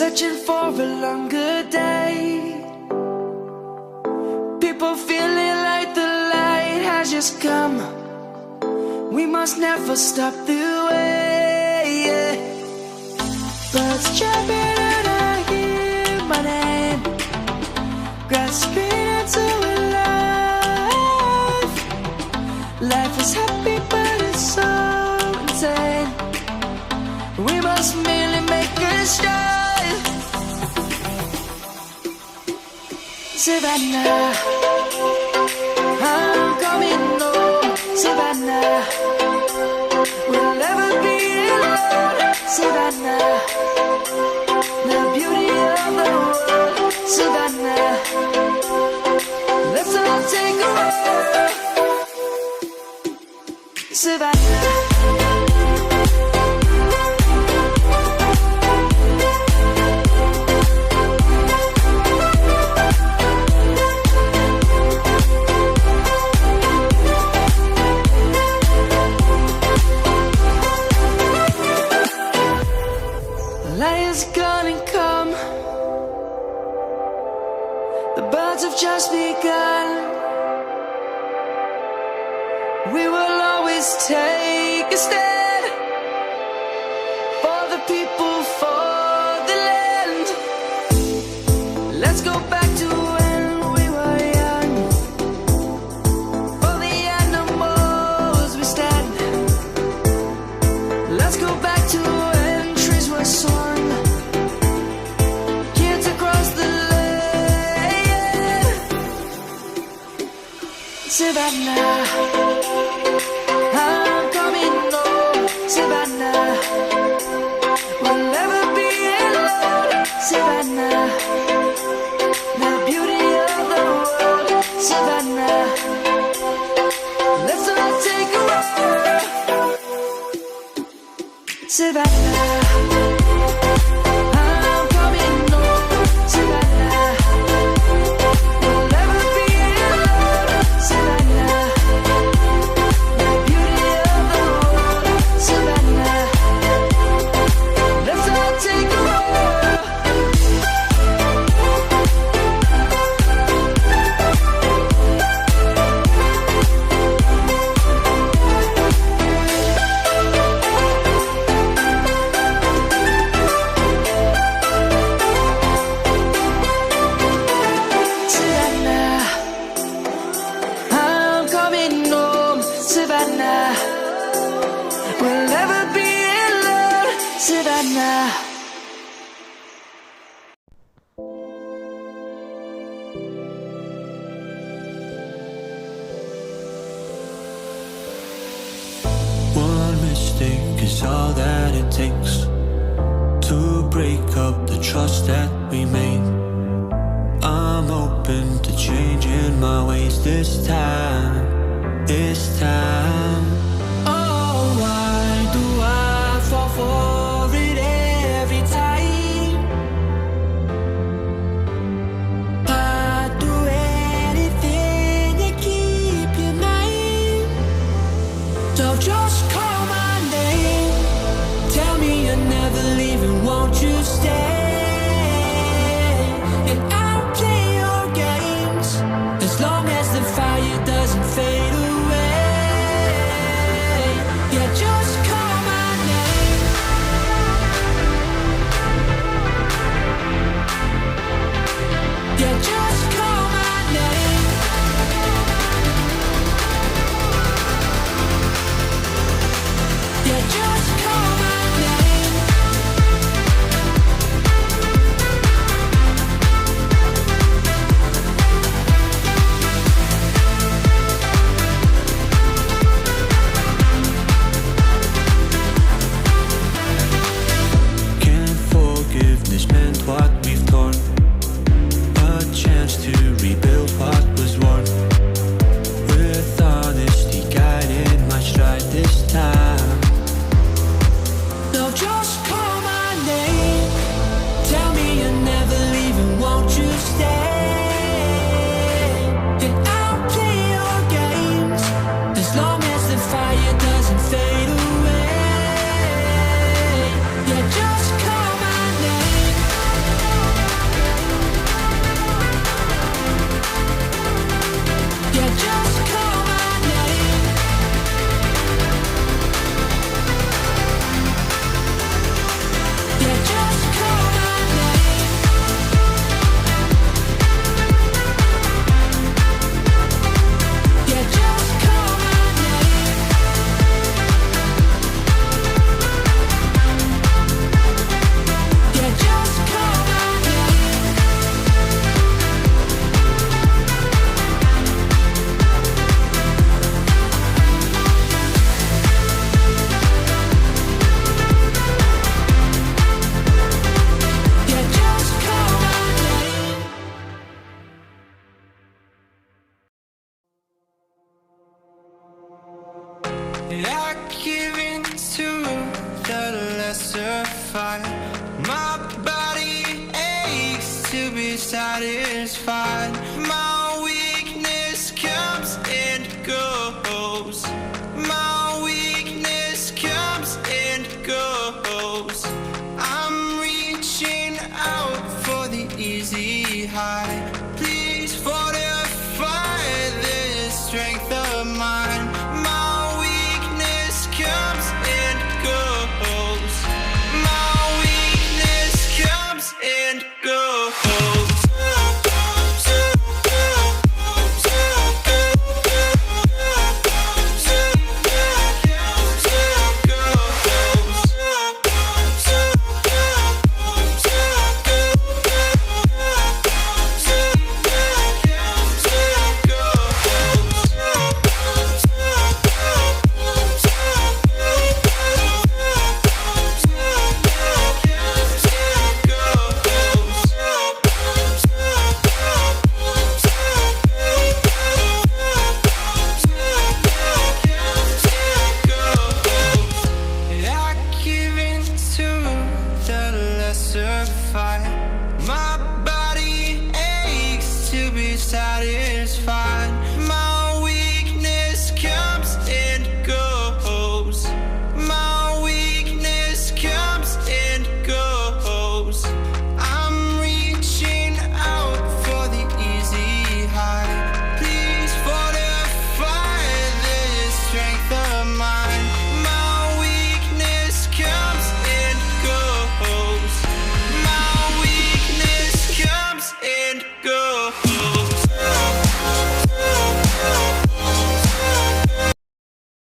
searching for a longer day. People feeling like the light has just come. We must never stop the way, yeah. Birds chirping and I hear my name, grasping into a life. Life is happy but it's so insane. We must merely make a start. Savannah, I'm coming home. Savannah, we'll never be alone. Savannah, the beauty of the world. Savannah, let's all take a walk. Savannah. Lion's gonna come. The birds have just begun. We will always take a stand for the people, for the land. Let's go back to when we were young. For the animals we stand. Let's go back to when trees were swung. Kids across the land. Savannah, I'm coming home. Savannah, we'll never be alone. Savannah, the beauty of the world. Savannah, let's all take a walk. Savannah, I'm coming home. Savannah, we'll never be alone. Savannah, the beauty of the world. Savannah, let's all take a walk. Savannah, I'm coming home. Savannah, we'll never be alone. Savannah. One mistake is all that it takes to break up the trust that we made. I'm open to changing my ways this time, this time. Oh, why do I fall for it every time? I'd do anything to keep you mine. So just call my name, tell me you're never leaving, won't you stay? And I'll play your games as long as the fire doesn't fade away. Yeah, just call my name. Yeah, just call my name. Yeah, just call my name. I give in to the lesser fight. My body aches to be satisfied. My weakness comes and goes. My weakness comes and goes. I'm reaching out for the easy high. Please fortify this strength of mine.